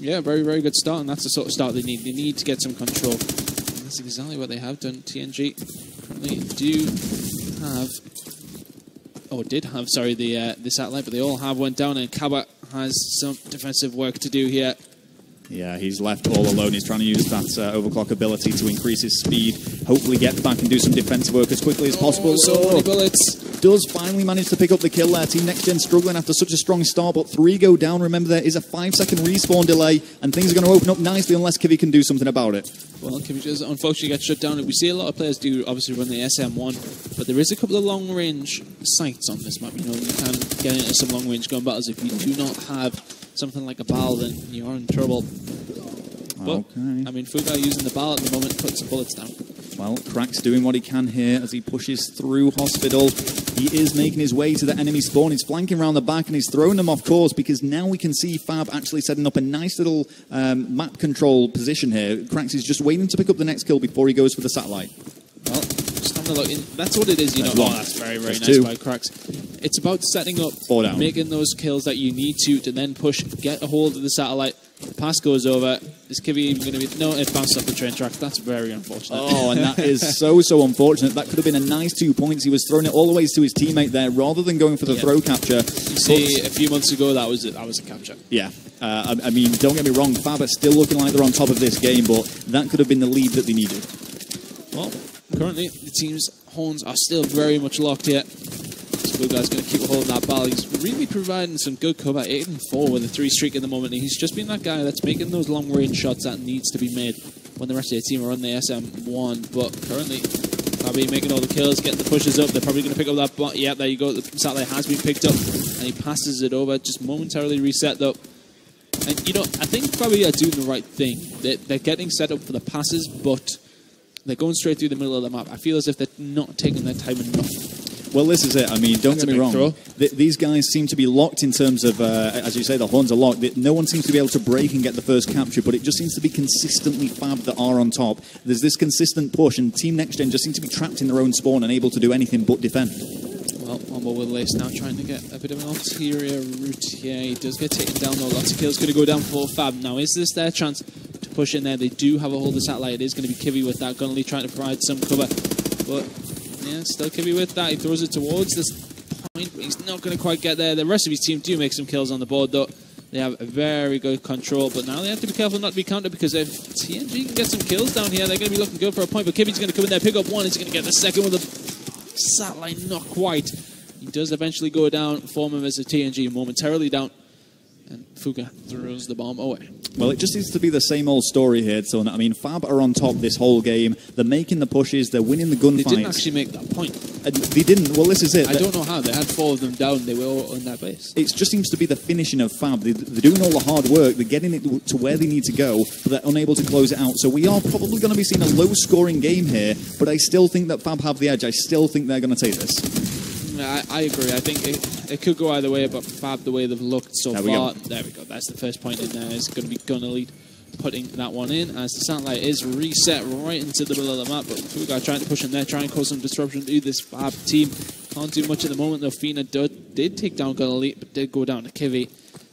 Yeah, very, very good start, and that's the sort of start they need. They need to get some control. And that's exactly what they have done. TNG currently do have, or did have, sorry, the satellite, but they all have went down, and Kaba has some defensive work to do here. Yeah, he's left all alone. He's trying to use that overclock ability to increase his speed, hopefully get back and do some defensive work as quickly as possible. So many bullets. Does finally manage to pick up the kill there. Team Nextgen struggling after such a strong start, but 3 go down. Remember, there is a 5-second respawn delay, and things are going to open up nicely unless Kivi can do something about it. Well, Kivi just unfortunately gets shut down. We see a lot of players do obviously run the SM1, but there is a couple of long-range sights on this map. You know, you can get into some long-range gun battles. If you do not have something like a BAL, then you are in trouble. But, okay. I mean, Fuga using the BAL at the moment, putting some bullets down. Well, Crack's doing what he can here as he pushes through Hospital. He is making his way to the enemy spawn. He's flanking around the back and he's throwing them off course, because now we can see Fab actually setting up a nice little map control position here. Cracks is just waiting to pick up the next kill before he goes for the satellite. Well, just having a look. That's what it is, you know. Oh, that's very, very nice by Cracks. It's about setting up, making those kills that you need to then push, get a hold of the satellite. The pass goes over. Is Kivi even going to be... No, it bounced off the train track. That's very unfortunate. Oh, and that is so unfortunate. That could have been a nice 2 points. He was throwing it all the way to his teammate there rather than going for the throw capture. You see, a few months ago, that was a capture. Yeah. I mean, don't get me wrong, Fab are still looking like they're on top of this game, but that could have been the lead that they needed. Well, currently, the team's horns are still very much locked here. This guy's going to keep a hold of that ball. He's really providing some good cover. 8-4 with a 3 streak at the moment. And he's just been that guy that's making those long-range shots that needs to be made when the rest of the team are on the SM1. But currently, Fabe making all the kills, getting the pushes up. They're probably going to pick up that bot. Yeah, there you go. The satellite has been picked up. And he passes it over. Just momentarily reset, though. And, you know, I think Fabe are doing the right thing. They're getting set up for the passes, but they're going straight through the middle of the map. I feel as if they're not taking their time enough. Well, this is it. I mean, don't get me wrong. These guys seem to be locked in terms of, as you say, the horns are locked. No one seems to be able to break and get the first capture, but it just seems to be consistently Fab that are on top. There's this consistent push, and Team Nextgen just seem to be trapped in their own spawn and able to do anything but defend. Well, on with Lace now, trying to get a bit of an ulterior route here. He does get taken down, though. Lots of kills going to go down for Fab. Now, is this their chance to push in there? They do have a hold of the satellite. It is going to be Kivi with that. Gunnelly trying to provide some cover, but... yeah, still Kivi with that. He throws it towards this point, but he's not going to quite get there. The rest of his team do make some kills on the board, though. They have a very good control, but now they have to be careful not to be countered, because if TNG can get some kills down here, they're going to be looking good for a point. But Kivi's going to come in there, pick up one. He's going to get the second with a satellite. Not quite. He does eventually go down. 4 members of TNG momentarily down. And Fuga throws the bomb away. Well, it just seems to be the same old story here, Ton. I mean, Fab are on top this whole game. They're making the pushes. They're winning the gunfights. They didn't actually make that point. They didn't. Well, this is it. I don't know how. They had 4 of them down. They were all on that base. It just seems to be the finishing of Fab. They're doing all the hard work. They're getting it to where they need to go, but they're unable to close it out. So we are probably going to be seeing a low-scoring game here, but I still think that Fab have the edge. I still think they're going to take this. I agree. I think it could go either way, but Fab, the way they've looked so far, there we go. That's the first point in there. It's going to be Gunnelly putting that one in, as the satellite is reset right into the middle of the map. But Fuga trying to push in there, trying to cause some disruption to this Fab team. Can't do much at the moment, though. Fina did take down Gunnelly, but did go down to Kivi.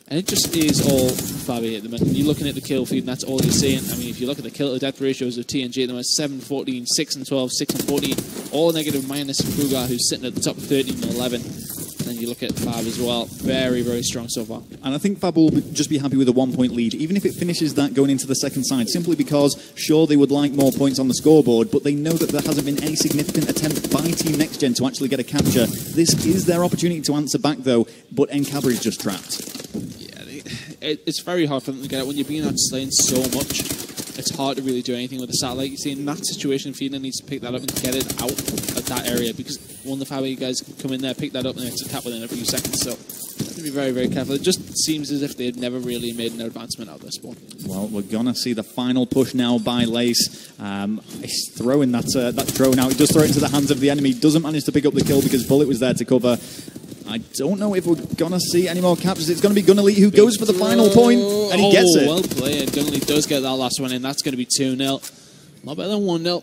And it just is all Fabe at the minute. When you're looking at the kill feed, and that's all you're seeing. I mean, if you look at the kill to death ratios of TNG, they're 7-14, 6-12, 6-14, all negative minus Fuga, who's sitting at the top 13-11. And then you look at Fab as well. Very, very strong so far. And I think Fab will just be happy with a 1-point lead, even if it finishes that going into the second side, simply because, sure, they would like more points on the scoreboard, but they know that there hasn't been any significant attempt by Team Nextgen to actually get a capture. This is their opportunity to answer back, though, but Nkabra is just trapped. It's very hard for them to get it when you're being outslain so much. It's hard to really do anything with the satellite. You see, in that situation, Fina needs to pick that up and get it out of that area, because one of the Fabe guys can come in there, pick that up, and it's a cap within a few seconds. So you have to be very, very careful. It just seems as if they had never really made an advancement out of this spawn. Well, we're going to see the final push now by Lace. He's throwing that drone out. He does throw it into the hands of the enemy. Doesn't manage to pick up the kill because Bullet was there to cover. I don't know if we're going to see any more captures. It's going to be Gunnelly who goes for the final point, and he gets it. Well played. Gunnelly does get that last one in. That's going to be 2-0. Not better than 1-0.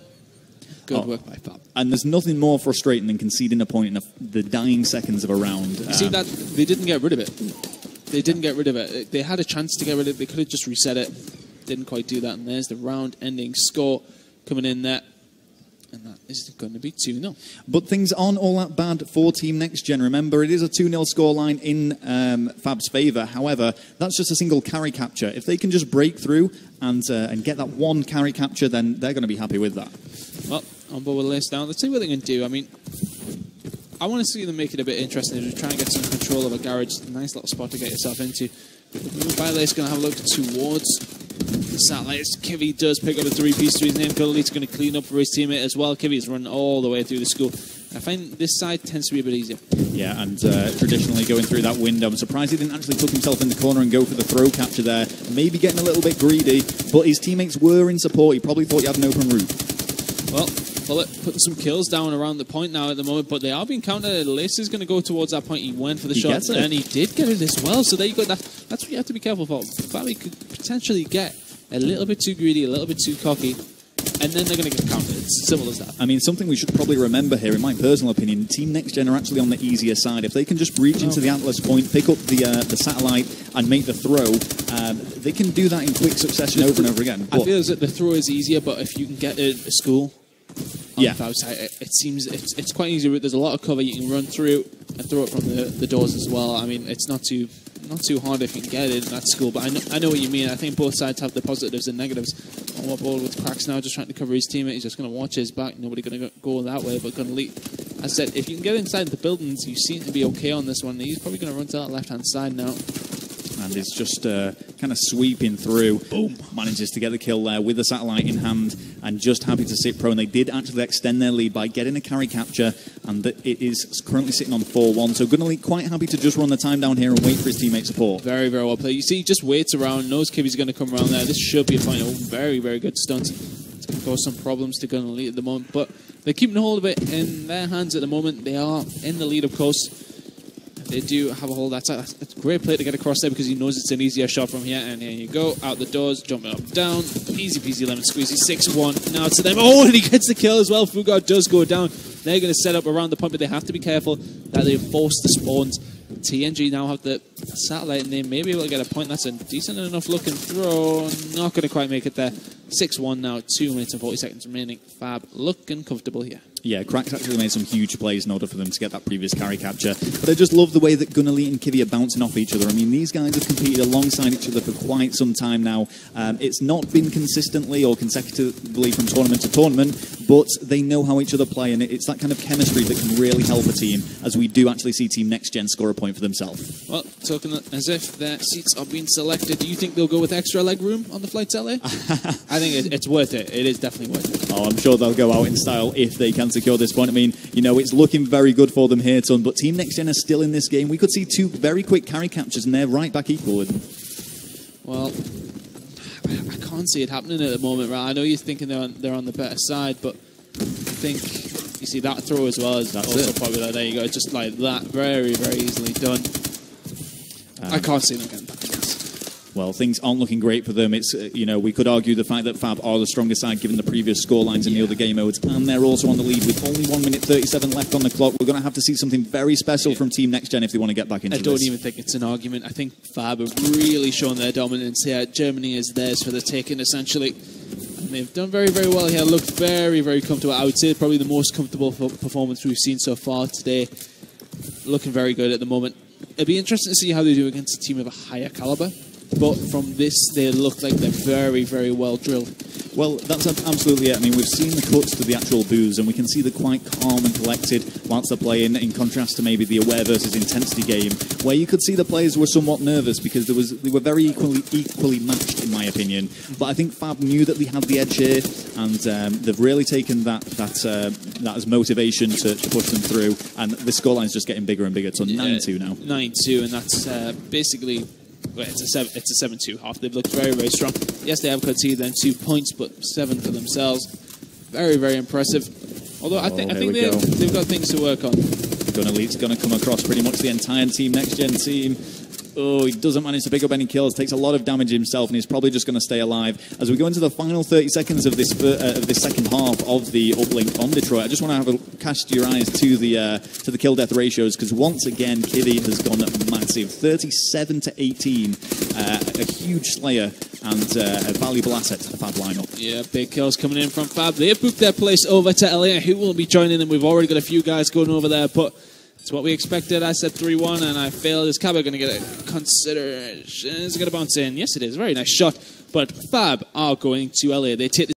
Good work by Fab. And there's nothing more frustrating than conceding a point in the dying seconds of a round. You see that? They didn't get rid of it. They didn't get rid of it. They had a chance to get rid of it. They could have just reset it. Didn't quite do that. And there's the round-ending score coming in there. And that is going to be 2-0. But things aren't all that bad for Team Nextgen. Remember, it is a 2-0 scoreline in Fab's favour. However, that's just a single carry capture. If they can just break through and get that one carry capture, then they're going to be happy with that. Well, on board with the list now. Let's see what they can do. I mean, I want to see them make it a bit interesting. To try and get some control of a garage. Nice little spot to get yourself into. Violet's going to have a look towards the satellites. Kivy does pick up a 3-piece to his name. Gunnelite's going to clean up for his teammate as well. Kivy's running all the way through the school. I find this side tends to be a bit easier. Yeah, and traditionally going through that window. I'm surprised he didn't actually tuck himself in the corner and go for the throw capture there. Maybe getting a little bit greedy, but his teammates were in support. He probably thought he had an open route. Well, Bullet putting some kills down around the point now at the moment, but they are being countered. Lace is going to go towards that point. He went for the shot, and he did get it as well. So there you go. That's what you have to be careful for. Fabe could potentially get a little bit too greedy, a little bit too cocky, and then they're going to get countered. It's simple as that. I mean, something we should probably remember here, in my personal opinion, Team Nextgen are actually on the easier side. If they can just reach into the Atlas point, pick up the satellite, and make the throw, they can do that in quick succession over and over again. I feel as if the throw is easier, but if you can get a school on the Fab side, it seems it's quite easy. There's a lot of cover you can run through and throw it from the doors as well. I mean, it's not too hard if you can get it in that school, but I know what you mean. I think both sides have the positives and negatives. On what ball with Cracks now, just trying to cover his teammate. He's just going to watch his back. Nobody going to go that way, but going to lead. As I said, if you can get inside the buildings, you seem to be okay on this one. He's probably going to run to that left-hand side now. And it's just kind of sweeping through. Boom. Manages to get the kill there with the satellite in hand and just happy to sit prone. They did actually extend their lead by getting a carry capture, and it is currently sitting on 4-1. So Gunnelite quite happy to just run the time down here and wait for his teammate support. Very, very well played. You see, he just waits around, knows Kivy's going to come around there. This should be a final. Very, very good stunt. It's going to cause some problems to Gunnelite at the moment, but they're keeping hold of it in their hands at the moment. They are in the lead, of course. They do have a hold of that. It's a great play to get across there because he knows it's an easier shot from here. And here you go, out the doors, jumping up, down. Easy peasy lemon squeezy, 6-1. Now to them. Oh, and he gets the kill as well. Fugard does go down. They're going to set up around the point, but they have to be careful that they force the spawns. TNG now have the satellite, and they may be able to get a point. That's a decent enough looking throw. Not going to quite make it there. 6-1 now, 2 minutes and 40 seconds remaining. Fab looking comfortable here. Yeah, Cracks actually made some huge plays in order for them to get that previous carry capture. But I just love the way that Gunnelite and Kivy are bouncing off each other. I mean, these guys have competed alongside each other for quite some time now. It's not been consistently or consecutively from tournament to tournament, but they know how each other play, and it's that kind of chemistry that can really help a team, as we do actually see Team Nextgen score a point for themselves. Well, talking as if their seats are being selected, do you think they'll go with extra leg room on the flights LA? I think it's worth it. It is definitely worth it. Oh, I'm sure they'll go out in style if they can secure this point. I mean, you know, it's looking very good for them here, Ton, but Team Nextgen are still in this game. We could see 2 very quick carry captures, and they're right back equal with them. Well, I can't see it happening at the moment, right? I know you're thinking they're on the better side, but I think you see that throw as well as also popular. There you go, just like that, very, very easily done. I can't see them getting back to this. Well, things aren't looking great for them. It's you know, we could argue the fact that Fab are the stronger side given the previous scorelines in the other game modes, and they're also on the lead with only 1 minute 37 left on the clock. We're going to have to see something very special from Team Nextgen if they want to get back into this. I don't even think it's an argument. I think Fab have really shown their dominance here. Germany is theirs for the taking, essentially. And they've done very, very well here. Looked very, very comfortable. I would say probably the most comfortable performance we've seen so far today. Looking very good at the moment. It'll be interesting to see how they do against a team of a higher caliber. But from this, they look like they're very, very well drilled. Well, that's absolutely it. I mean, we've seen the cuts to the actual booths, and we can see they're quite calm and collected whilst they're playing, in contrast to maybe the aware versus intensity game, where you could see the players were somewhat nervous because they were very equally matched, in my opinion. But I think Fab knew that they had the edge here, and they've really taken that as motivation to push them through. And the scoreline's just getting bigger and bigger. So 9-2 now. 9-2, and that's basically... Well, it's a 7-2 half. They've looked very, very strong. Yes, they have conceded then 2 points, but 7 for themselves. Very, very impressive. Although I think they've got things to work on. Gunnelite's going to come across pretty much the entire Team Nextgen team. Oh, he doesn't manage to pick up any kills. Takes a lot of damage himself, and he's probably just going to stay alive. As we go into the final 30 seconds of this second half of the uplink on Detroit, I just want to cast your eyes to the kill-death ratios, because once again, Kivy has gone massive. 37 to 18. A huge slayer and a valuable asset to the Fab lineup. Yeah, big kills coming in from Fab. They've booked their place over to LA. Who will be joining them? We've already got a few guys going over there, but it's what we expected. I said 3-1, and I failed. Is Cabba going to get a consideration? Is it going to bounce in? Yes, it is. Very nice shot. But Fab are going to LA. They take the